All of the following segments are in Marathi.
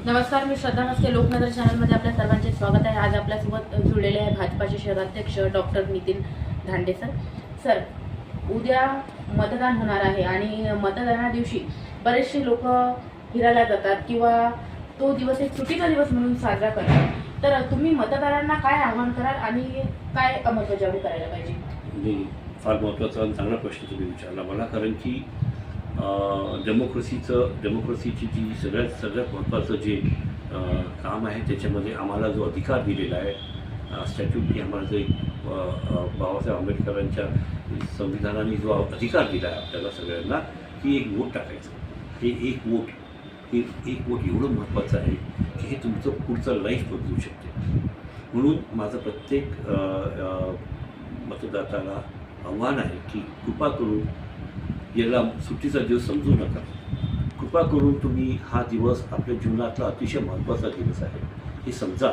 नमस्कार, मी श्रद्धा नसके लोकनगर चॅनलमध्ये आपल्या सर्वांचे स्वागत आहे। आज आपल्यासोबत जुळलेले आहे भाजपाचे शहराध्यक्ष doctor Nitin Dhande sir. Sir, उद्या मतदान होणार आहे आणि मतदाना दिवशी बरेचसे लोक फिरायला जातात किंवा तो दिवस एक सुट्टीचा दिवस म्हणून साजरा करतात। तर तुम्ही मतदारांना काय आवाहन कराल आणि काय अंमलबजावणी करायला पाहिजे? फार महत्त्वाचा आणि चांगला प्रश्न तुम्ही विचारला मला, कारण की डेमोक्रेसीची जी सगळ्यात महत्त्वाचं जे काम आहे त्याच्यामध्ये आम्हाला जो अधिकार दिलेला आहे स्टॅट्यूटनी, आम्हाला जो एक बाबासाहेब आंबेडकरांच्या संविधानाने जो अधिकार दिला आहे आपल्याला सगळ्यांना, की एक वोट टाकायचं। हे एक वोट एवढं महत्त्वाचं आहे की हे तुमचं पुढचं लाईफ बदलू शकते। म्हणून माझं प्रत्येक मतदाताला आव्हान आहे की कृपा करून याला सुट्टीचा दिवस समजू नका। कृपा करून तुम्ही हा दिवस आपल्या जीवनातला अतिशय महत्त्वाचा दिवस आहे हे समजा,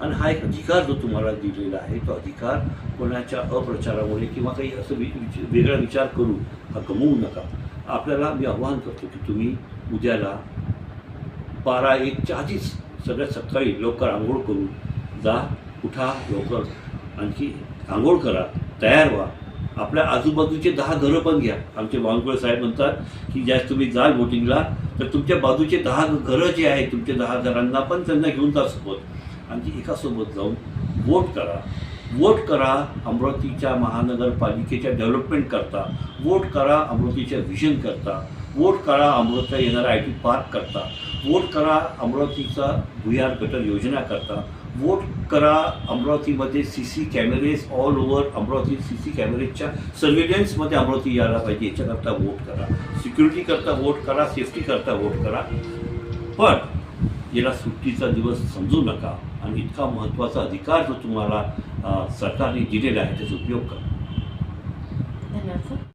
आणि हा एक अधिकार जो तुम्हाला दिलेला आहे तो अधिकार कोणाच्या अप्रचारामुळे किंवा काही असं वेगळा विचार करून हा गमवू नका। आपल्याला मी आव्हान करतो की तुम्ही उद्याला 12-1च्या आधीच सगळ्यात सकाळी लवकर आंघोळ करून जा, उठा लवकर, आणखी आंघोळ करा, तयार व्हा, आपल्या आजूबाजूचे 10 घरं पण घ्या। आमचे बावनकुळे साहेब म्हणतात की ज्यावेळेस तुम्ही जाल वोटिंगला तर तुमच्या बाजूचे 10 घरं जे आहेत तुमच्या 10 घरांना पण त्यांना घेऊन जा सोबत, आणखी एकासोबत जाऊन वोट करा अमरावतीच्या महानगरपालिकेच्या डेव्हलपमेंट करता, वोट करा अमरावतीच्या व्हिजन करता, वोट करा अमरावतीला येणारा IT पार्क करता, वोट करा अमरावतीचा भुयार गटर योजना करता, वोट करा अमरावतीमध्ये CC cameras all over Amravati, CC कॅमेरेजच्या सर्व्हेलन्समध्ये अमरावती यायला पाहिजे याच्याकरता वोट करा, सिक्युरिटी करता वोट करा, सेफ्टी करता वोट करा। पण याला सुट्टीचा दिवस समजू नका आणि इतका महत्त्वाचा अधिकार जो तुम्हाला सरकारने दिलेला आहे त्याचा उपयोग करा। धन्यवाद सर।